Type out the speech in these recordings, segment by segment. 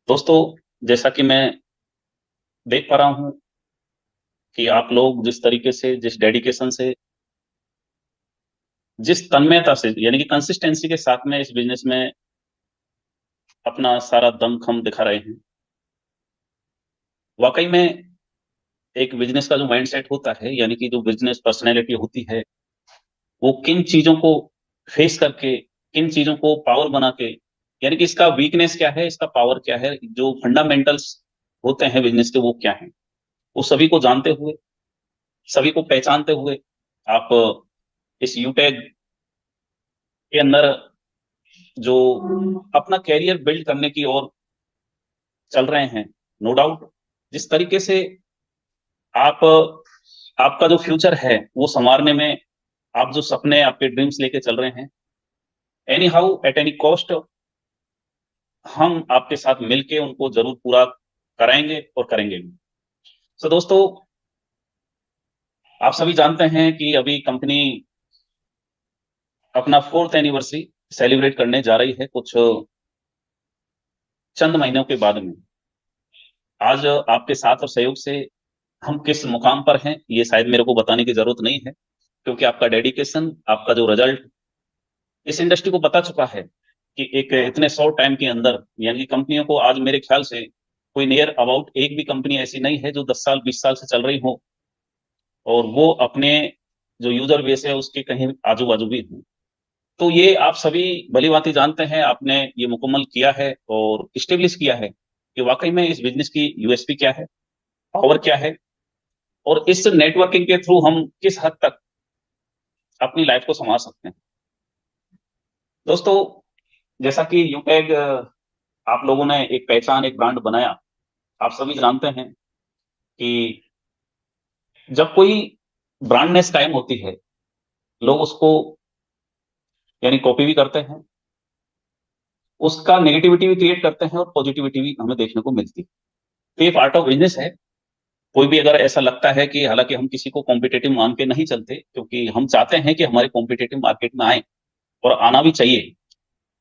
दोस्तों, जैसा कि मैं देख पा रहा हूँ कि आप लोग जिस तरीके से, जिस डेडिकेशन से, जिस तन्मयता से यानी कि कंसिस्टेंसी के साथ में इस बिजनेस में अपना सारा दमखम दिखा रहे हैं। वाकई में एक बिजनेस का जो माइंडसेट होता है, यानी कि जो बिजनेस पर्सनैलिटी होती है, वो किन चीजों को फेस करके, किन चीजों को पावर बना के, यानी कि इसका वीकनेस क्या है, इसका पावर क्या है, जो फंडामेंटल्स होते हैं बिजनेस के वो क्या हैं, वो सभी को जानते हुए, सभी को पहचानते हुए आप इस यूटेक के अंदर जो अपना कैरियर बिल्ड करने की ओर चल रहे हैं। नो डाउट, जिस तरीके से आप आपका जो फ्यूचर है वो संवारने में, आप जो सपने, आपके ड्रीम्स लेके चल रहे हैं, any how at any cost, हम आपके साथ मिलके उनको जरूर पूरा कराएंगे और करेंगे भी। तो दोस्तों, आप सभी जानते हैं कि अभी कंपनी अपना 4th एनिवर्सरी सेलिब्रेट करने जा रही है कुछ चंद महीनों के बाद में। आज आपके साथ और सहयोग से हम किस मुकाम पर हैं ये शायद मेरे को बताने की जरूरत नहीं है, क्योंकि आपका डेडिकेशन, आपका जो रिजल्ट इस इंडस्ट्री को बता चुका है कि एक इतने शॉर्ट टाइम के अंदर, यानी कि कंपनियों को आज मेरे ख्याल से कोई नियर अबाउट एक भी कंपनी ऐसी नहीं है जो 10 साल 20 साल से चल रही हो और वो अपने जो यूजर बेस है उसके कहीं आजू बाजू भी हो। तो ये आप सभी भली भांति जानते हैं, आपने ये मुकम्मल किया है और इस्टेब्लिश किया है कि वाकई में इस बिजनेस की यूएसपी क्या है, पावर क्या है, और इस नेटवर्किंग के थ्रू हम किस हद तक अपनी लाइफ को संभाल सकते हैं। दोस्तों, जैसा कि यूटैग, आप लोगों ने एक पहचान, एक ब्रांड बनाया। आप सभी जानते हैं कि जब कोई ब्रांडनेस कायम होती है, लोग उसको यानी कॉपी भी करते हैं, उसका नेगेटिविटी भी क्रिएट करते हैं और पॉजिटिविटी भी हमें देखने को मिलती है। तो ये पार्ट ऑफ बिजनेस है। कोई भी अगर ऐसा लगता है कि, हालांकि हम किसी को कॉम्पिटेटिव मान के नहीं चलते, क्योंकि हम चाहते हैं कि हमारे कॉम्पिटेटिव मार्केट में आए और आना भी चाहिए,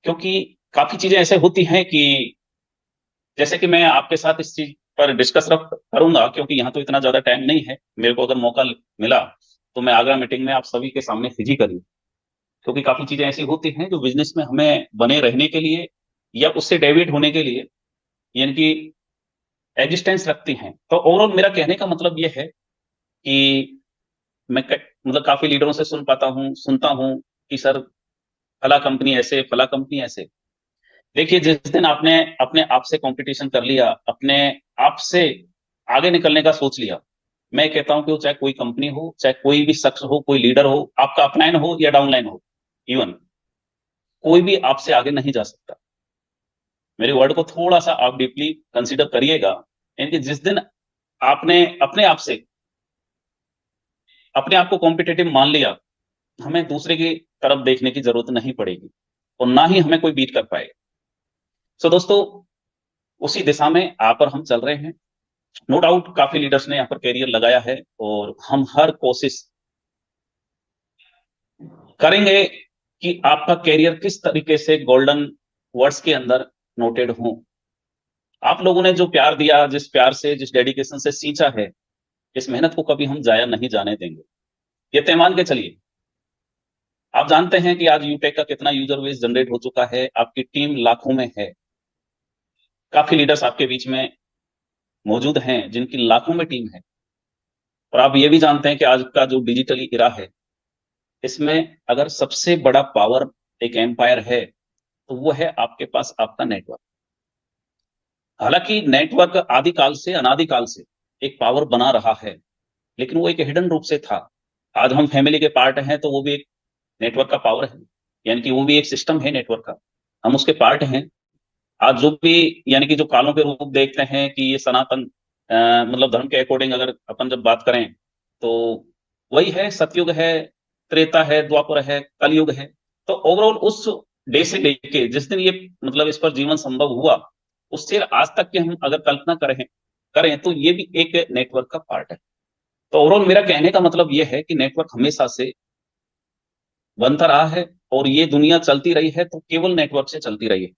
क्योंकि काफी चीजें ऐसे होती हैं कि जैसे कि मैं आपके साथ इस चीज पर डिस्कस करूंगा, क्योंकि यहाँ तो इतना ज्यादा टाइम नहीं है मेरे को। अगर मौका मिला तो मैं आगरा मीटिंग में आप सभी के सामने फिजिकली, क्योंकि काफी चीजें ऐसी होती हैं जो बिजनेस में हमें बने रहने के लिए या उससे डेविएट होने के लिए, यानी कि एग्जिस्टेंस रखती हैं। तो ओवरऑल मेरा कहने का मतलब ये है कि मतलब काफी लीडरों से सुनता हूँ कि सर फला कंपनी ऐसे, फला कंपनी ऐसे। देखिए, जिस दिन आपने अपने आप से कंपटीशन कर लिया, अपने आप से आगे निकलने का सोच लिया, मैं कहता हूं कि वो चाहे कोई कंपनी हो, चाहे कोई भी शख्स हो, कोई लीडर हो, आपका अपलाइन हो या डाउनलाइन हो, इवन कोई भी आपसे आगे नहीं जा सकता। मेरे वर्ड को थोड़ा सा आप डीपली कंसीडर करिएगा। यानी कि जिस दिन आपने अपने आप को कॉम्पिटेटिव मान लिया, हमें दूसरे की तरफ देखने की जरूरत नहीं पड़ेगी और ना ही हमें कोई बीट कर पाएगा। सो दोस्तों, उसी दिशा में आप और हम चल रहे हैं। नो डाउट काफी लीडर्स ने यहाँ पर कैरियर लगाया है और हम हर कोशिश करेंगे कि आपका कैरियर किस तरीके से गोल्डन वर्ड्स के अंदर नोटेड हो। आप लोगों ने जो प्यार दिया, जिस प्यार से, जिस डेडिकेशन से सींचा है, इस मेहनत को कभी हम जाया नहीं जाने देंगे। ये तय मान के चलिए। आप जानते हैं कि आज यूटेक का कितना यूजर बेस जनरेट हो चुका है, आपकी टीम लाखों में है। काफी लीडर्स आपके बीच में मौजूद हैं जिनकी लाखों में टीम है। और आप ये भी जानते हैं कि आज का जो डिजिटली इरा है, इसमें अगर सबसे बड़ा पावर एक एम्पायर है तो वो है आपके पास आपका नेटवर्क। हालांकि नेटवर्क आदिकाल से, अनादिकाल से एक पावर बना रहा है, लेकिन वो एक हिडन रूप से था। आज हम फैमिली के पार्ट हैं तो वो भी एक नेटवर्क का पावर है, यानी कि वो भी एक सिस्टम है नेटवर्क का, हम उसके पार्ट हैं। आज जो भी, यानी कि जो कालों के रूप देखते हैं कि ये सनातन, मतलब धर्म के अकॉर्डिंग अगर अपन जब बात करें तो वही है, सतयुग है, त्रेता है, द्वापर है, कलयुग है। तो ओवरऑल उस डे से लेके जिस दिन ये, मतलब इस पर जीवन संभव हुआ, उससे आज तक की हम अगर कल्पना करें करें तो ये भी एक नेटवर्क का पार्ट है। तो ओवरऑल मेरा कहने का मतलब ये है कि नेटवर्क हमेशा से बनता रहा है और ये दुनिया चलती रही है तो केवल नेटवर्क से चलती रही है।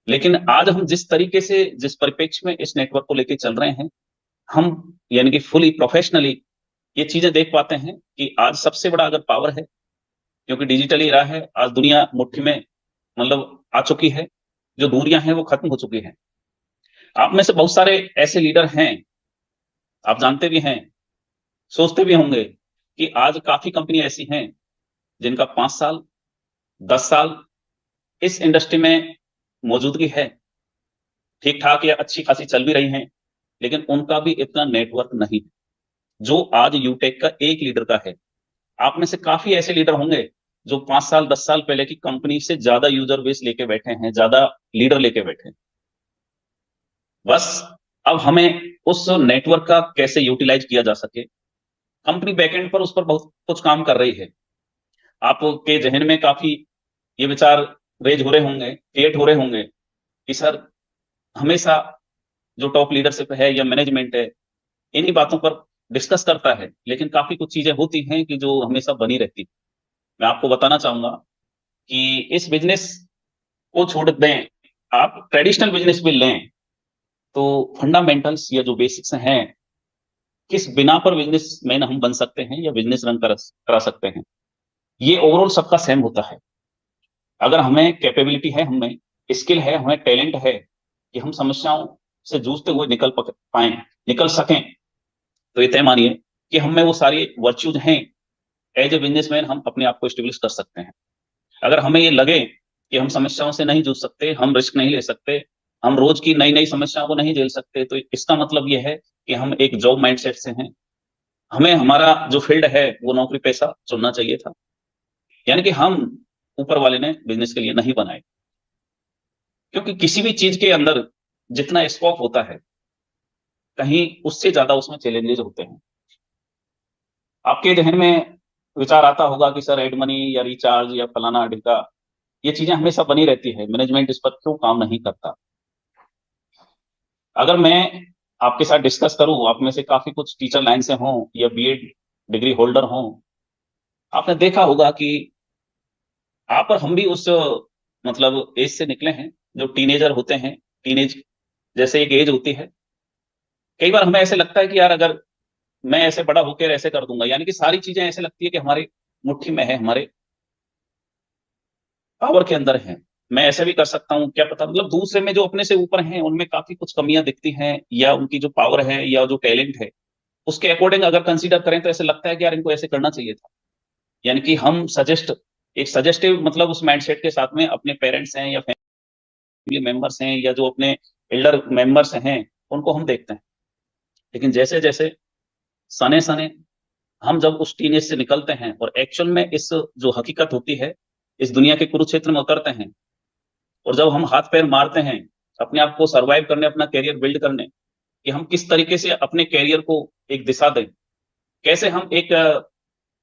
लेकिन आज हम जिस तरीके से, जिस परिप्रेक्ष्य में इस नेटवर्क को लेके चल रहे हैं, हम यानी कि फुली प्रोफेशनली ये चीजें देख पाते हैं कि आज सबसे बड़ा अगर पावर है, क्योंकि डिजिटल एरा है, आज दुनिया मुट्ठी में मतलब आ चुकी है, जो दूरियां हैं वो खत्म हो चुकी हैं। आप में से बहुत सारे ऐसे लीडर हैं, आप जानते भी हैं, सोचते भी होंगे कि आज काफी कंपनी ऐसी हैं जिनका 5 साल, 10 साल इस इंडस्ट्री में मौजूदगी है, ठीक ठाक या अच्छी खासी चल भी रही हैं, लेकिन उनका भी इतना नेटवर्क नहीं है जो आज यूटेक का एक लीडर का है। आप में से काफी ऐसे लीडर होंगे जो 5 साल, 10 साल पहले की कंपनी से ज्यादा यूजर बेस लेके बैठे हैं, ज्यादा लीडर लेके बैठे हैं। बस अब हमें उस नेटवर्क का कैसे यूटिलाइज किया जा सके, कंपनी बैकएंड पर उस पर बहुत कुछ काम कर रही है। आपके जहन में काफी ये विचार रेज हो रहे होंगे, क्रिएट हो रहे होंगे कि सर, हमेशा जो टॉप लीडरशिप है या मैनेजमेंट है, इन्हीं बातों पर डिस्कस करता है, लेकिन काफी कुछ चीजें होती हैं कि जो हमेशा बनी रहती है। मैं आपको बताना चाहूंगा कि इस बिजनेस को छोड़ दें, आप ट्रेडिशनल बिजनेस भी लें, तो फंडामेंटल्स या जो बेसिक्स हैं, किस बिना पर बिजनेसमैन हम बन सकते हैं या बिजनेस रन करा सकते हैं, ये ओवरऑल सबका सेम होता है। अगर हमें कैपेबिलिटी है, हमें स्किल है, हमें टैलेंट है कि हम समस्याओं से जूझते हुए पाए, निकल सकें, तो ये तय मानिए कि हम में वो सारी वर्च्यूज हैं, एज ए बिजनेसमैन हम अपने आप को स्टेब्लिश कर सकते हैं। अगर हमें ये लगे कि हम समस्याओं से नहीं जूझ सकते, हम रिस्क नहीं ले सकते, हम रोज की नई नई समस्याओं को नहीं झेल सकते, तो इसका मतलब ये है कि हम एक जॉब माइंडसेट से हैं। हमें हमारा जो फील्ड है वो नौकरी पेशा चुनना चाहिए था, यानी कि हम ऊपर वाले ने बिजनेस के लिए नहीं बनाए, क्योंकि किसी भी चीज के अंदर जितना स्कोप होता है, कहीं उससे ज्यादा उसमें चैलेंजेस होते हैं। आपके जहन में विचार आता होगा कि सर, एड मनी या रिचार्ज या फलाना ढिमका, ये चीजें हमेशा बनी रहती है, मैनेजमेंट इस पर क्यों काम नहीं करता। अगर मैं आपके साथ डिस्कस करूं, आप में से काफी कुछ टीचर लाइन से हों या बीएड डिग्री होल्डर हों, आपने देखा होगा कि आप और हम भी उस मतलब एज से निकले हैं जो टीनेजर होते हैं। टीनेज जैसे एक एज होती है, कई बार हमें ऐसे लगता है कि यार, अगर मैं ऐसे बड़ा होकर ऐसे कर दूंगा, यानी कि सारी चीजें ऐसे लगती है कि हमारे मुट्ठी में है, हमारे पावर के अंदर है, मैं ऐसे भी कर सकता हूँ, क्या पता, मतलब दूसरे में जो अपने से ऊपर हैं उनमें काफी कुछ कमियां दिखती हैं, या उनकी जो पावर है या जो टैलेंट है उसके अकॉर्डिंग अगर कंसीडर करें, तो ऐसे लगता है कि यार, इनको ऐसे करना चाहिए था। यानी कि हम एक सजेस्टिव मतलब उस माइंडसेट के साथ में अपने पेरेंट्स हैं या फैमिली मेंबर्स हैं या जो अपने एल्डर मेंबर्स हैं, उनको हम देखते हैं। लेकिन जैसे जैसे सने सने हम जब उस टीनेज से निकलते हैं और एक्चुअल में इस जो हकीकत होती है, इस दुनिया के कुरुक्षेत्र में उतरते हैं, और जब हम हाथ पैर मारते हैं अपने आप को सरवाइव करने, अपना कैरियर बिल्ड करने, कि हम किस तरीके से अपने कैरियर को एक दिशा दें, कैसे हम एक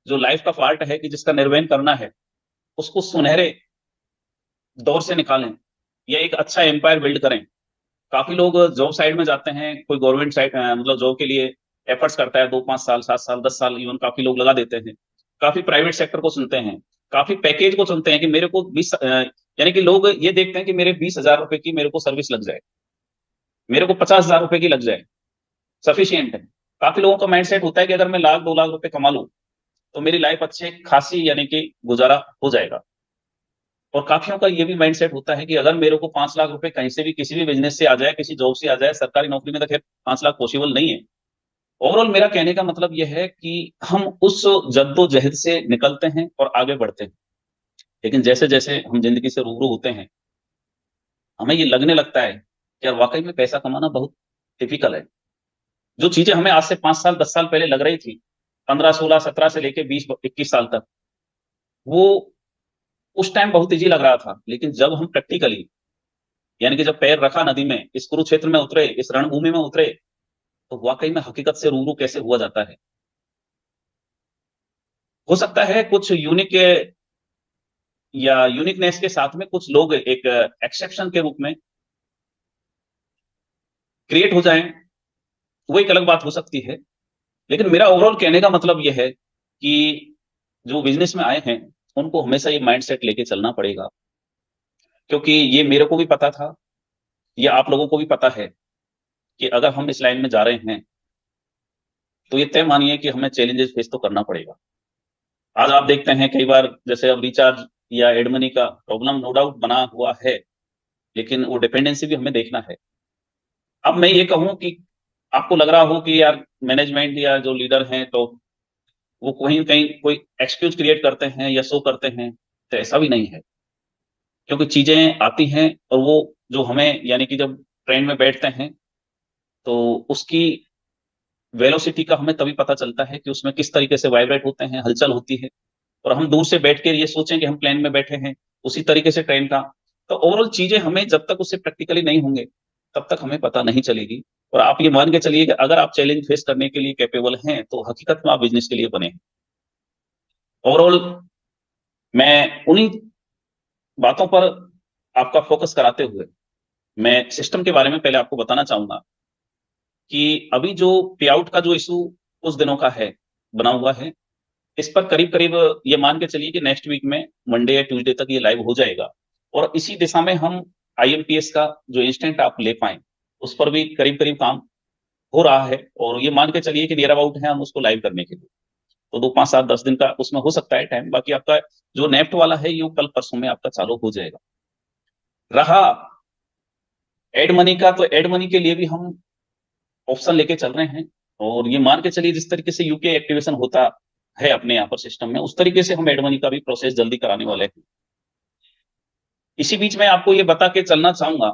जो लाइफ का पार्ट है कि जिसका निर्वहन करना है, उसको सुनहरे दौर से निकालें या एक अच्छा एम्पायर बिल्ड करें। काफी लोग जॉब साइड में जाते हैं, कोई गवर्नमेंट साइड मतलब जॉब के लिए एफर्ट्स करता है, 2 5 साल, 7 साल, 10 साल, इवन काफी लोग लगा देते हैं। काफी प्राइवेट सेक्टर को चुनते हैं, काफी पैकेज को चुनते हैं कि मेरे को 20, यानी कि लोग ये देखते हैं कि मेरे 20,000 रुपए की मेरे को सर्विस लग जाए, मेरे को 50,000 रुपए की लग जाए, सफिशियंट है। काफी लोगों का माइंडसेट होता है कि अगर मैं लाख 2 लाख रुपए कमा लूं, तो मेरी लाइफ अच्छे खासी यानी कि गुजारा हो जाएगा। और काफियों का ये भी माइंडसेट होता है कि अगर मेरे को 5 लाख रुपए कहीं से भी, किसी भी बिजनेस से आ जाए, किसी जॉब से आ जाए, सरकारी नौकरी में तो खैर 5 लाख पॉसिबल नहीं है। ओवरऑल मेरा कहने का मतलब यह है कि हम उस जद्दोजहद से निकलते हैं और आगे बढ़ते हैं, लेकिन जैसे जैसे हम जिंदगी से रूबरू होते हैं, हमें ये लगने लगता है कि यार, वाकई में पैसा कमाना बहुत टिपिकल है। जो चीजें हमें आज से 5 साल, 10 साल पहले लग रही थी, 15 16 17 से लेके 20 21 साल तक, वो उस टाइम बहुत इजी लग रहा था, लेकिन जब हम प्रैक्टिकली, यानी कि जब पैर रखा नदी में, इस कुरुक्षेत्र में उतरे, इस रणभूमि में उतरे, तो वाकई में हकीकत से रूबरू कैसे हुआ जाता है। हो सकता है कुछ यूनिक या यूनिकनेस के साथ में कुछ लोग एक एक्सेप्शन के रूप में क्रिएट हो जाएं, वो एक अलग बात हो सकती है। लेकिन मेरा ओवरऑल कहने का मतलब यह है कि जो बिजनेस में आए हैं, उनको हमेशा ये माइंडसेट लेके चलना पड़ेगा, क्योंकि ये मेरे को भी पता था ये आप लोगों को भी पता है कि अगर हम इस लाइन में जा रहे हैं तो ये तय मानिए कि हमें चैलेंजेस फेस तो करना पड़ेगा। आज आप देखते हैं कई बार जैसे अब रिचार्ज या एड मनी का प्रॉब्लम नो डाउट बना हुआ है, लेकिन वो डिपेंडेंसी भी हमें देखना है। अब मैं ये कहूं कि आपको लग रहा हो कि यार मैनेजमेंट या जो लीडर हैं तो वो कहीं न कहीं कोई एक्सक्यूज क्रिएट करते हैं या शो करते हैं, तो ऐसा भी नहीं है। क्योंकि चीजें आती हैं और वो जो हमें यानी कि जब ट्रेन में बैठते हैं तो उसकी वेलोसिटी का हमें तभी पता चलता है कि उसमें किस तरीके से वाइब्रेट होते हैं, हलचल होती है। और हम दूर से बैठ के ये सोचें कि हम प्लेन में बैठे हैं, उसी तरीके से ट्रेन का, तो ओवरऑल चीजें हमें जब तक उससे प्रैक्टिकली नहीं होंगे, तब तक हमें पता नहीं चलेगी। और आप ये मान के चलिए कि अगर आप चैलेंज फेस करने के लिए कैपेबल हैं, तो हकीकत में आप बिजनेस के लिए बने हैं। ओवरऑल मैं उन्हीं बातों पर आपका फोकस कराते हुए, मैं सिस्टम के बारे में पहले आपको बताना चाहूंगा कि अभी जो पे आउट का जो इशू कुछ दिनों का है, बना हुआ है, इस पर करीब-करीब ये मान के चलिए कि नेक्स्ट वीक में मंडे या ट्यूसडे तक ये लाइव हो जाएगा। और इसी दिशा में हम आईएमपीएस का जो इंस्टेंट आप ले पाएँ, उस पर भी करीब-करीब काम हो रहा है और ये मान के चलिए कि नियर अबाउट है हम उसको लाइव करने के लिए। तो 2, 5, 7, 10 दिन का उसमें हो सकता है टाइम, बाकी आपका जो नेफ्ट वाला है, ये कल परसों में आपका चालू हो जाएगा। रहा एड मनी का, तो एड मनी के लिए भी हम ऑप्शन लेके चल रहे हैं और ये मान के चलिए जिस तरीके से यूपीआई एक्टिवेशन होता है अपने यहाँ पर सिस्टम में, उस तरीके से हम एड मनी का भी प्रोसेस जल्दी कराने वाले हैं। इसी बीच में आपको ये बता के चलना चाहूंगा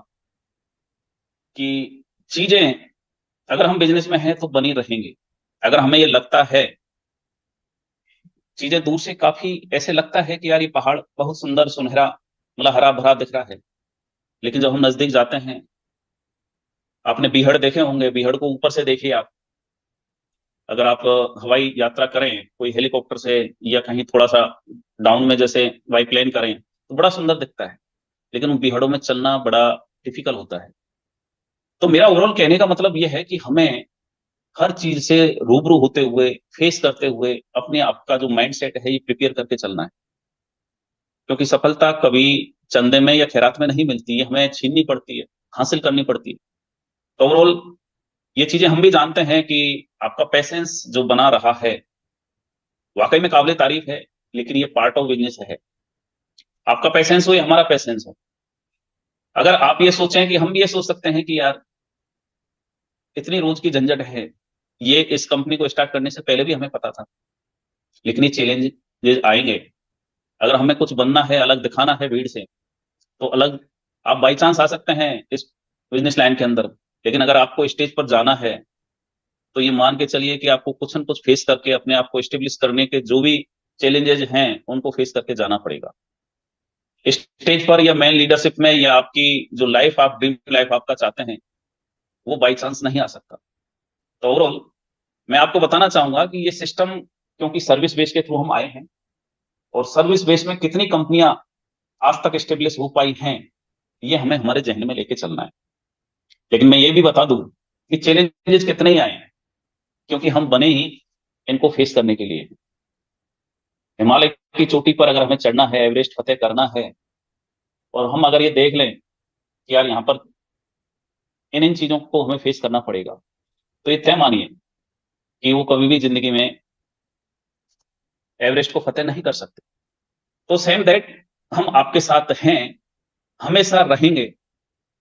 कि चीजें अगर हम बिजनेस में हैं तो बनी रहेंगी। अगर हमें ये लगता है, चीजें दूर से काफी ऐसे लगता है कि यार ये पहाड़ बहुत सुंदर सुनहरा मतलब हरा भरा दिख रहा है, लेकिन जब हम नजदीक जाते हैं, आपने बीहड़ देखे होंगे, बीहड़ को ऊपर से देखिए आप, अगर आप हवाई यात्रा करें कोई हेलीकॉप्टर से या कहीं थोड़ा सा डाउन में जैसे बाईप्लेन करें, तो बड़ा सुंदर दिखता है, लेकिन उन बीहड़ों में चलना बड़ा डिफिकल्ट होता है। तो मेरा ओवरऑल कहने का मतलब ये है कि हमें हर चीज से रूबरू होते हुए, फेस करते हुए अपने आप का जो माइंडसेट है, ये प्रिपेयर करके चलना है। क्योंकि सफलता कभी चंदे में या खैरात में नहीं मिलती है, हमें छीननी पड़ती है, हासिल करनी पड़ती है। तो ओवरऑल ये चीजें हम भी जानते हैं कि आपका पैसेंस जो बना रहा है, वाकई में काबिल तारीफ है, लेकिन ये पार्ट ऑफ बिजनेस है। आपका पैसेंस हो या हमारा पैसेंस हो, अगर आप ये सोचें कि हम भी ये सोच सकते हैं कि यार इतनी रोज की झंझट है, ये इस कंपनी को स्टार्ट करने से पहले भी हमें पता था, लेकिन ये चैलेंज आएंगे। अगर हमें कुछ बनना है, अलग दिखाना है भीड़ से, तो अलग आप बाई चांस आ सकते हैं इस बिजनेस लाइन के अंदर, लेकिन अगर आपको स्टेज पर जाना है, तो ये मान के चलिए कि आपको कुछ न कुछ फेस करके अपने आप को एस्टेब्लिश करने के जो भी चैलेंजेस हैं, उनको फेस करके जाना पड़ेगा। स्टेज पर या मेन लीडरशिप में या आपकी जो लाइफ आप ड्रीम लाइफ आपका चाहते हैं, वो बाई चांस नहीं आ सकता। तो ओवरऑल मैं आपको बताना चाहूंगा कि ये सिस्टम क्योंकि सर्विस बेस के थ्रू हम आए हैं और सर्विस बेस में कितनी कंपनियां आज तक स्टेब्लिश हो पाई हैं, ये हमें हमारे जहन में लेके चलना है। लेकिन मैं ये भी बता दूं कि चैलेंजेस कितने ही आए हैं, क्योंकि हम बने ही इनको फेस करने के लिए। हिमालय की चोटी पर अगर हमें चढ़ना है, एवरेस्ट फतेह करना है, और हम अगर ये देख लें कि यार यहाँ पर इन इन चीजों को हमें फेस करना पड़ेगा, तो ये तय मानिए कि वो कभी भी जिंदगी में एवरेस्ट को फतेह नहीं कर सकते। तो सेम दैट हम आपके साथ हैं, हमेशा रहेंगे,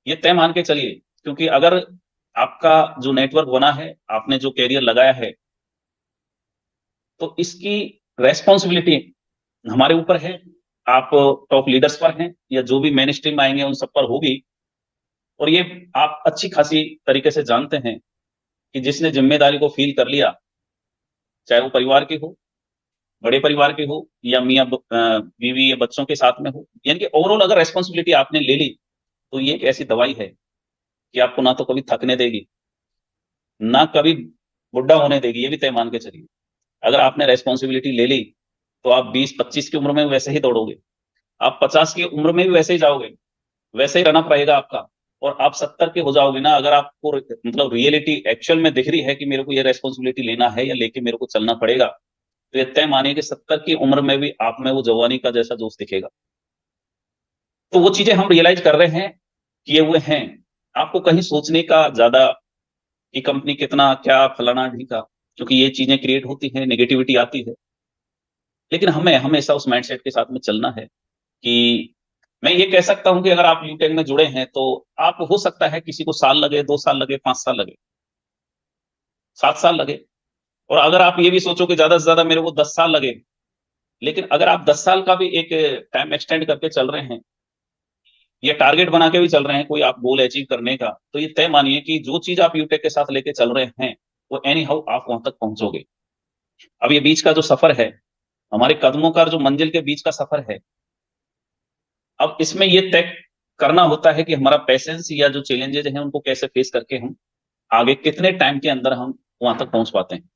ये तय मान के चलिए। क्योंकि अगर आपका जो नेटवर्क बना है, आपने जो कैरियर लगाया है, तो इसकी रेस्पॉन्सिबिलिटी हमारे ऊपर है। आप टॉप लीडर्स पर हैं या जो भी मेन स्ट्रीम आएंगे उन सब पर होगी। और ये आप अच्छी खासी तरीके से जानते हैं कि जिसने जिम्मेदारी को फील कर लिया, चाहे वो परिवार के हो, बड़े परिवार के हो, या मियाँ बीवी या बच्चों के साथ में हो, यानी कि ओवरऑल अगर रेस्पॉन्सिबिलिटी आपने ले ली, तो ये एक ऐसी दवाई है कि आपको ना तो कभी थकने देगी, ना कभी बुढ़ा होने देगी। ये भी तय मान के चलिए, अगर आपने रेस्पॉन्सिबिलिटी ले ली, तो आप 20-25 की उम्र में वैसे ही दौड़ोगे, आप 50 की उम्र में भी वैसे ही जाओगे, वैसे ही रनअप रहेगा आपका। और आप 70 के हो जाओगे ना, अगर आपको मतलब रियलिटी एक्चुअल में दिख रही है कि मेरे को ये रेस्पॉन्सिबिलिटी लेना है या लेके मेरे को चलना पड़ेगा, तो ये तय मानिए कि 70 की उम्र में भी आप में वो जवानी का जैसा जोश दिखेगा। तो वो चीजें हम रियलाइज कर रहे हैं, किए हुए हैं। आपको कहीं सोचने का ज्यादा कि कंपनी कितना क्या फलाना ढीका, क्योंकि ये चीजें क्रिएट होती हैं, नेगेटिविटी आती है। लेकिन हमें हमेशा उस माइंडसेट के साथ में चलना है कि मैं ये कह सकता हूं कि अगर आप यूटेक में जुड़े हैं तो आप, हो सकता है किसी को साल लगे, 2 साल लगे, 5 साल लगे, 7 साल लगे। और अगर आप ये भी सोचो कि ज्यादा से ज्यादा मेरे को 10 साल लगे, लेकिन अगर आप 10 साल का भी एक टाइम एक्सटेंड करके चल रहे हैं या टारगेट बना के भी चल रहे हैं कोई आप गोल अचीव करने का, तो ये तय मानिए कि जो चीज आप यूटेक के साथ लेके चल रहे हैं वो एनी हाउ आप वहां तक पहुंचोगे। अब ये बीच का जो सफर है, हमारे कदमों का जो मंजिल के बीच का सफर है, अब इसमें ये तय करना होता है कि हमारा पैसेंस या जो चैलेंजेस हैं उनको कैसे फेस करके हम आगे कितने टाइम के अंदर हम वहां तक पहुंच पाते हैं।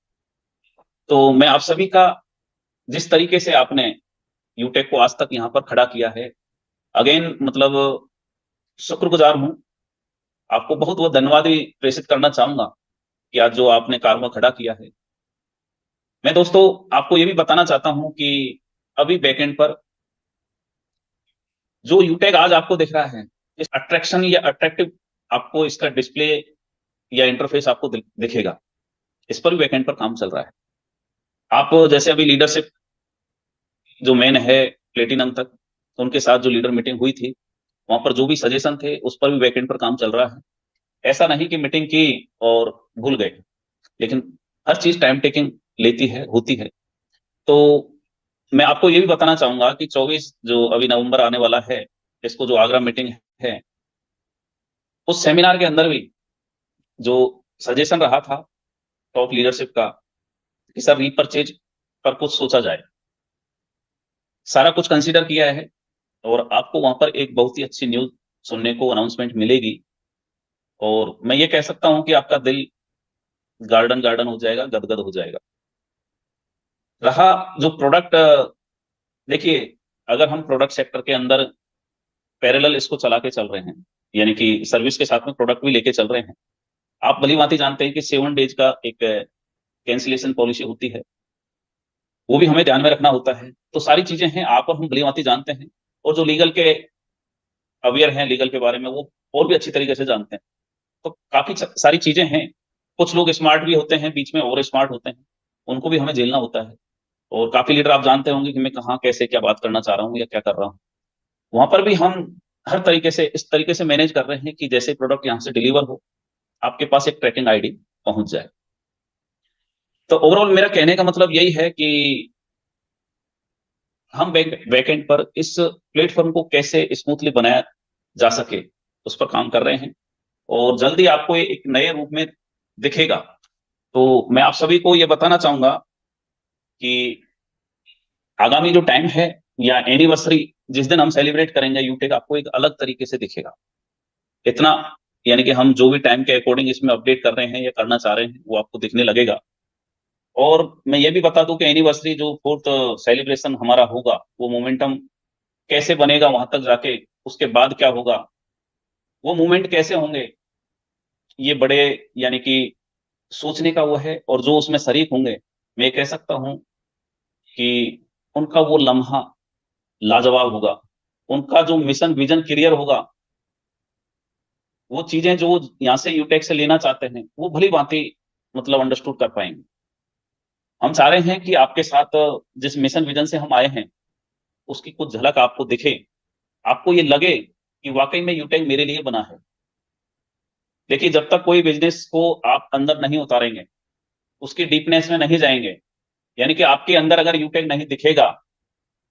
तो मैं आप सभी का, जिस तरीके से आपने यूटेक को आज तक यहाँ पर खड़ा किया है, अगेन मतलब शुक्रगुजार हूं। आपको बहुत बहुत धन्यवाद भी प्रेषित करना चाहूंगा कि आज जो आपने कार्य खड़ा किया है। मैं दोस्तों आपको ये भी बताना चाहता हूं कि अभी बैकएंड पर जो यूटेक आज आपको दिख रहा है, इस अट्रैक्शन या अट्रैक्टिव आपको इसका डिस्प्ले या इंटरफेस आपको दिखेगा, इस पर भी बैकएंड पर काम चल रहा है। आप जैसे अभी लीडरशिप जो मेन है प्लेटिनम तक, उनके साथ जो लीडर मीटिंग हुई थी, वहां पर जो भी सजेशन थे उस पर भी बैकएंड पर काम चल रहा है। ऐसा नहीं कि मीटिंग की और भूल गए, लेकिन हर चीज टाइम टेकिंग लेती है, होती है। तो मैं आपको ये भी बताना चाहूंगा कि 24 जो अभी नवंबर आने वाला है, इसको जो आगरा मीटिंग है, उस सेमिनार के अंदर भी जो सजेशन रहा था टॉप लीडरशिप का कि सर रीपरचेज पर कुछ सोचा जाए, सारा कुछ कंसीडर किया है। और आपको वहां पर एक बहुत ही अच्छी न्यूज सुनने को, अनाउंसमेंट मिलेगी। और मैं ये कह सकता हूं कि आपका दिल गार्डन गार्डन हो जाएगा, गदगद हो जाएगा। रहा जो प्रोडक्ट, देखिए, अगर हम प्रोडक्ट सेक्टर के अंदर पैरेलल इसको चला के चल रहे हैं, यानी कि सर्विस के साथ में प्रोडक्ट भी लेके चल रहे हैं, आप भली भांति जानते हैं कि 7 डेज का एक कैंसिलेशन पॉलिसी होती है, वो भी हमें ध्यान में रखना होता है। तो सारी चीजें हैं, आप और हम भली भांति जानते हैं। और जो लीगल के अवेयर हैं, लीगल के बारे में, वो और भी अच्छी तरीके से जानते हैं। तो काफी सारी चीजें हैं। कुछ लोग स्मार्ट भी होते हैं बीच में, और स्मार्ट होते हैं, उनको भी हमें झेलना होता है। और काफी लीडर आप जानते होंगे कि मैं कहाँ कैसे क्या बात करना चाह रहा हूँ या क्या कर रहा हूँ। वहां पर भी हम हर तरीके से इस तरीके से मैनेज कर रहे हैं कि जैसे प्रोडक्ट यहाँ से डिलीवर हो, आपके पास एक ट्रैकिंग आईडी पहुंच जाए। तो ओवरऑल मेरा कहने का मतलब यही है कि हम बैकएंड पर इस प्लेटफॉर्म को कैसे स्मूथली बनाया जा सके, उस पर काम कर रहे हैं। और जल्दी आपको ये एक नए रूप में दिखेगा। तो मैं आप सभी को ये बताना चाहूंगा कि आगामी जो टाइम है या एनिवर्सरी जिस दिन हम सेलिब्रेट करेंगे यूटेक, आपको एक अलग तरीके से दिखेगा। इतना, यानी कि हम जो भी टाइम के अकॉर्डिंग इसमें अपडेट कर रहे हैं या करना चाह रहे हैं, वो आपको दिखने लगेगा। और मैं ये भी बता दूं कि एनिवर्सरी जो 4th सेलिब्रेशन हमारा होगा, वो मोमेंटम कैसे बनेगा वहां तक जाके, उसके बाद क्या होगा, वो मूवमेंट कैसे होंगे, ये बड़े, यानी कि सोचने का वो है। और जो उसमें शरीक होंगे, मैं कह सकता हूं कि उनका वो लम्हा लाजवाब होगा। उनका जो मिशन विजन क्लियर होगा, वो चीजें जो यहाँ से यूटेक से लेना चाहते हैं वो भली भांति मतलब अंडरस्टूड कर पाएंगे। हम चाह रहे हैं कि आपके साथ जिस मिशन विजन से हम आए हैं, उसकी कुछ झलक आपको दिखे, आपको ये लगे कि वाकई में यूटेक मेरे लिए बना है। देखिए, जब तक कोई बिजनेस को आप अंदर नहीं उतारेंगे, उसकी डीपनेस में नहीं जाएंगे, यानी कि आपके अंदर अगर यूटेक नहीं दिखेगा,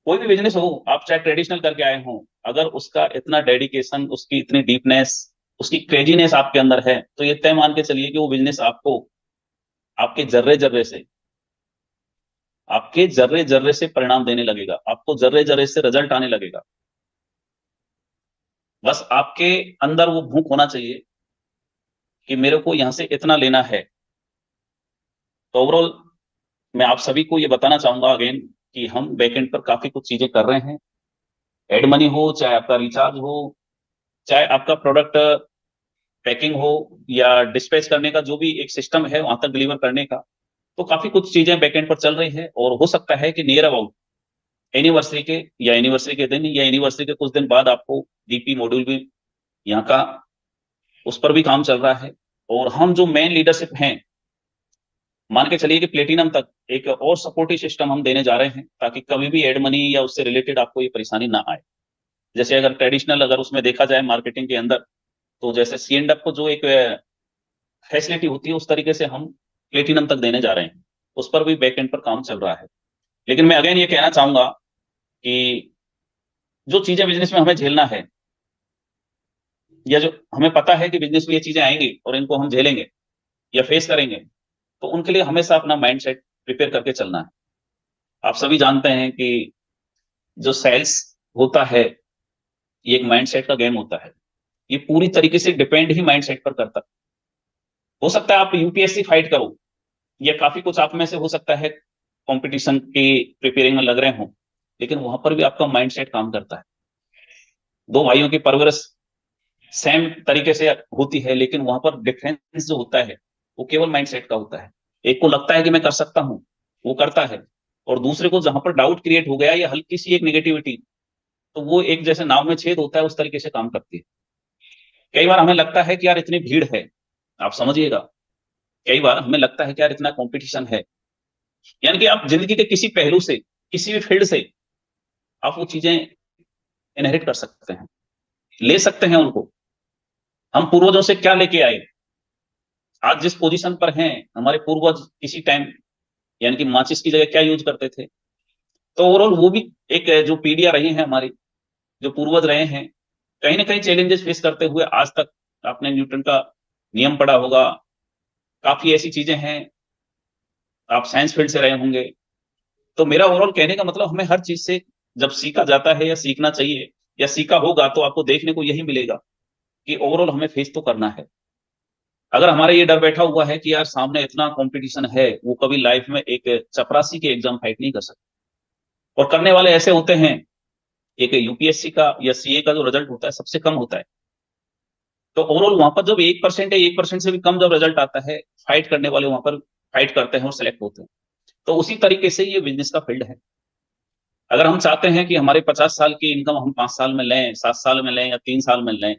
कोई भी बिजनेस हो, आप चाहे ट्रेडिशनल करके आए हो, अगर उसका इतना डेडिकेशन, उसकी इतनी डीपनेस, उसकी क्रेजीनेस आपके अंदर है, तो ये तय मान के चलिए कि वो बिजनेस आपको आपके जर्रे जर्रे से, आपके जर्रे जर्रे से परिणाम देने लगेगा, आपको जर्रे जर्रे से रिजल्ट आने लगेगा। बस आपके अंदर वो भूख होना चाहिए कि मेरे को यहां से इतना लेना है। तो ओवरऑल मैं आप सभी को ये बताना चाहूंगा अगेन कि हम बैकएंड पर काफी कुछ चीजें कर रहे हैं। एड मनी हो, चाहे आपका रिचार्ज हो, चाहे आपका प्रोडक्ट पैकिंग हो, या डिस्पैच करने का जो भी एक सिस्टम है वहां तक डिलीवर करने का, तो काफी कुछ चीजें बैकएंड पर चल रही है। और हो सकता है कि नियर अबाउट एनिवर्सरी के, या एनिवर्सरी के दिन, या एनिवर्सरी के कुछ दिन बाद आपको डीपी मॉड्यूल भी यहाँ का उस पर भी काम चल रहा है। और हम जो मेन लीडरशिप हैं, मान के चलिए कि प्लेटिनम तक एक और सपोर्टिव सिस्टम हम देने जा रहे हैं, ताकि कभी भी एड मनी या उससे रिलेटेड आपको ये परेशानी ना आए। जैसे अगर ट्रेडिशनल अगर उसमें देखा जाए मार्केटिंग के अंदर, तो जैसे सी एंड एफ को जो एक फैसिलिटी होती है, उस तरीके से हम प्लेटिनम तक देने जा रहे हैं। उस पर भी बैक एंड पर काम चल रहा है। लेकिन मैं अगेन ये कहना चाहूंगा कि जो चीजें बिजनेस में हमें झेलना है, या जो हमें पता है कि बिजनेस में ये चीजें आएंगी और इनको हम झेलेंगे या फेस करेंगे, तो उनके लिए हमेशा अपना माइंड सेट प्रिपेयर करके चलना है। आप सभी जानते हैं कि जो सेल्स होता है, ये एक माइंड सेट का गेम होता है। ये पूरी तरीके से डिपेंड ही माइंड सेट पर करता है। हो सकता है आप यूपीएससी फाइट करो, या काफी कुछ आप में से हो सकता है कंपटीशन की प्रिपेयरिंग में लग रहे हो, लेकिन वहां पर भी आपका माइंड सेट काम करता है। दो भाइयों की परवरिश सेम तरीके से होती है, लेकिन वहां पर डिफरेंस जो होता है वो केवल माइंडसेट का होता है। एक को लगता है कि मैं कर सकता हूं, वो करता है, और दूसरे को जहां पर डाउट क्रिएट हो गया या हल्की सी एक नेगेटिविटी, तो वो एक जैसे नाव में छेद होता है उस तरीके से काम करती है। कई बार हमें लगता है कि यार इतनी भीड़ है, आप समझिएगा, कई बार हमें लगता है कि यार इतना कंपटीशन है, यानी कि आप जिंदगी के किसी पहलू से, किसी भी फील्ड से आप वो चीजें इनहेरिट कर सकते हैं, ले सकते हैं उनको। हम पूर्वजों से क्या लेके आए, आज जिस पोजीशन पर हैं, हमारे पूर्वज किसी टाइम यानी कि माचिस की जगह क्या यूज करते थे। तो ओवरऑल वो भी एक जो पीढ़ियां रही हैं हमारी, जो पूर्वज रहे हैं, कहीं ना कहीं चैलेंजेस फेस करते हुए आज तक, आपने न्यूटन का नियम पढ़ा होगा, काफी ऐसी चीजें हैं, आप साइंस फील्ड से रहे होंगे। तो मेरा ओवरऑल कहने का मतलब, हमें हर चीज से जब सीखा जाता है या सीखना चाहिए या सीखा होगा, तो आपको देखने को यही मिलेगा कि ओवरऑल हमें फेस तो करना है। अगर हमारा ये डर बैठा हुआ है कि यार सामने इतना कंपटीशन है, वो कभी लाइफ में एक चपरासी के एग्जाम फाइट नहीं कर सकते, और करने वाले ऐसे होते हैं, एक यूपीएससी का या सीए का जो रिजल्ट होता है सबसे कम होता है। तो ओवरऑल वहां पर जब 1% या 1% से भी कम जब रिजल्ट आता है, फाइट करने वाले वहां पर फाइट करते हैं और सिलेक्ट होते हैं। तो उसी तरीके से ये बिजनेस का फील्ड है। अगर हम चाहते हैं कि हमारे 50 साल की इनकम हम 5 साल में लें, 7 साल में लें या 3 साल में लें,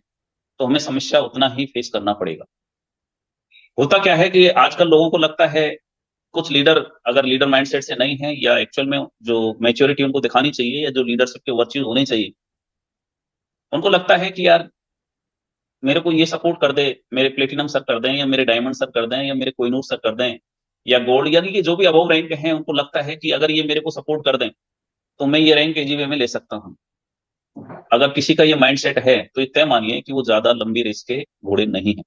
तो हमें समस्या उतना ही फेस करना पड़ेगा। होता क्या है कि आजकल लोगों को लगता है, कुछ लीडर अगर लीडर माइंडसेट से नहीं है, या एक्चुअल में जो मैच्योरिटी उनको दिखानी चाहिए, या जो लीडरशिप के वर्च्यूज होने चाहिए, उनको लगता है कि यार मेरे को ये सपोर्ट कर दे, मेरे प्लेटिनम सर कर दें, या मेरे डायमंड सर कर दें, या मेरे कोहिनूर सर कर दें, या गोल्ड, यानी कि जो भी अबव रैंक हैं, उनको लगता है कि अगर ये मेरे को सपोर्ट कर दें तो मैं ये रैंक एजीवे में ले सकता हूँ। अगर किसी का ये माइंडसेट है, तो ये तय मानिए कि वो ज्यादा लंबी रेस के घोड़े नहीं है।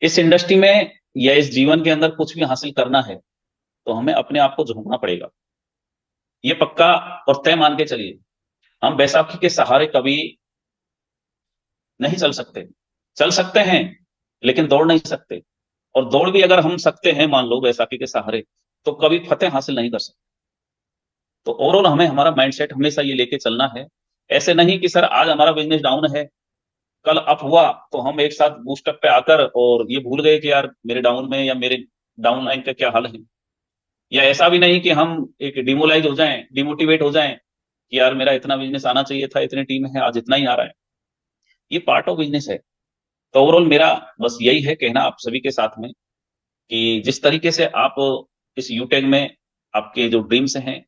इस इंडस्ट्री में या इस जीवन के अंदर कुछ भी हासिल करना है, तो हमें अपने आप को झोंकना पड़ेगा। ये पक्का और तय मान के चलिए, हम बैसाखी के सहारे कभी नहीं चल सकते। चल सकते हैं, लेकिन दौड़ नहीं सकते। और दौड़ भी अगर हम सकते हैं, मान लो बैसाखी के सहारे, तो कभी फतेह हासिल नहीं कर सकते। तो ओवरऑल हमें हमारा माइंडसेट हमेशा ये लेके चलना है। ऐसे नहीं कि सर आज हमारा बिजनेस डाउन है, कल अप हुआ, तो हम एक साथ बूस्टअप पे आकर और ये भूल गए कि यार मेरे डाउन में या मेरे डाउन लाइन का क्या हाल है। या ऐसा भी नहीं कि हम एक डिमोलाइज हो जाएं, डिमोटिवेट हो जाएं कि यार मेरा इतना बिजनेस आना चाहिए था, इतनी टीम है, आज इतना ही आ रहा है। ये पार्ट ऑफ बिजनेस है। तो ओवरऑल मेरा बस यही है कहना आप सभी के साथ में, कि जिस तरीके से आप इस यूटेक में आपके जो ड्रीम्स हैं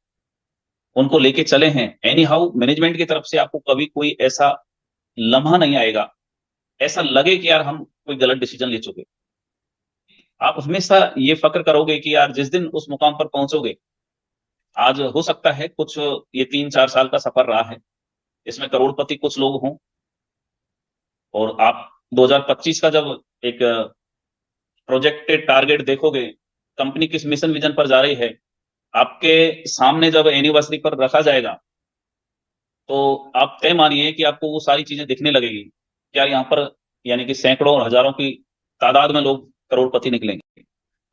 उनको लेके चले हैं, एनी हाउ मैनेजमेंट की तरफ से आपको कभी कोई ऐसा लम्हा नहीं आएगा, ऐसा लगे कि यार हम कोई गलत डिसीजन ले चुके। आप हमेशा ये फक्र करोगे कि यार जिस दिन उस मुकाम पर पहुंचोगे, आज हो सकता है कुछ ये 3-4 साल का सफर रहा है, इसमें करोड़पति कुछ लोग हों, और आप 2025 का जब एक प्रोजेक्टेड टारगेट देखोगे, कंपनी किस मिशन विजन पर जा रही है, आपके सामने जब एनिवर्सरी पर रखा जाएगा, तो आप तय मानिए कि आपको वो सारी चीजें दिखने लगेगी। यार यहाँ पर यानी कि सैकड़ों और हजारों की तादाद में लोग करोड़पति निकलेंगे।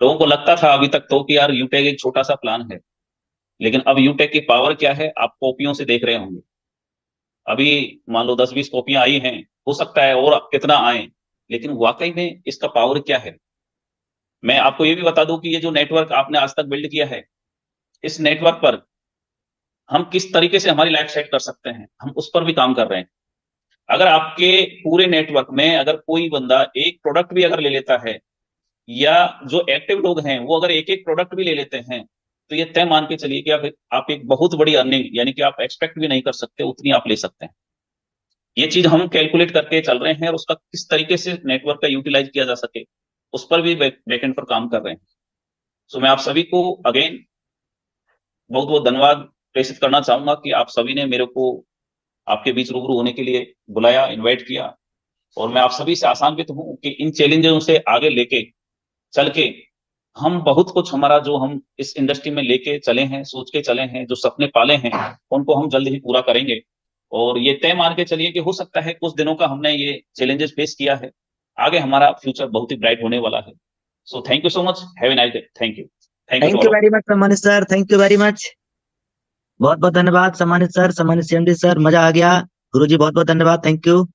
लोगों को लगता था अभी तक तो कि यार यूटेक एक छोटा सा प्लान है, लेकिन अब यूटेक की पावर क्या है आप कॉपियों से देख रहे होंगे। अभी मान लो 10-20 कॉपियां आई हैं, हो सकता है और कितना आए, लेकिन वाकई में इसका पावर क्या है। मैं आपको ये भी बता दूं कि ये जो नेटवर्क आपने आज तक बिल्ड किया है, इस नेटवर्क पर हम किस तरीके से हमारी लाइफ सेट कर सकते हैं, हम उस पर भी काम कर रहे हैं। अगर आपके पूरे नेटवर्क में अगर कोई बंदा एक प्रोडक्ट भी अगर ले लेता है, या जो एक्टिव लोग हैं वो अगर एक एक प्रोडक्ट भी ले लेते हैं, तो ये तय मान के चलिए कि आप एक बहुत बड़ी अर्निंग, यानी कि आप एक्सपेक्ट भी नहीं कर सकते उतनी आप ले सकते हैं। ये चीज हम कैलकुलेट करके चल रहे हैं, और उसका किस तरीके से नेटवर्क का यूटिलाइज किया जा सके उस पर भी बैकएंड पर काम कर रहे हैं। सो मैं आप सभी को अगेन बहुत बहुत धन्यवाद प्रेषित करना चाहूंगा कि आप सभी ने मेरे को आपके बीच रूबरू होने के लिए बुलाया, इनवाइट किया। और मैं आप सभी से आशान्वित हूं कि इन चैलेंजों से आगे लेके चल के हम बहुत कुछ, हमारा जो हम इस इंडस्ट्री में लेके चले हैं, सोच के चले हैं, जो सपने पाले हैं, उनको हम जल्द ही पूरा करेंगे। और ये तय मान के चलिए कि हो सकता है कुछ दिनों का हमने ये चैलेंजेस फेस किया है, आगे हमारा फ्यूचर बहुत ही ब्राइट होने वाला है। So thank you so much, have a nice day. Thank you, thank you to thank all you of very much सम्मानित sir, thank you very much. बहुत बहुत धन्यवाद सम्मानित सर, सम्मानित सीएमडी सर, मजा आ गया। गुरुजी बहुत बहुत धन्यवाद, थैंक यू।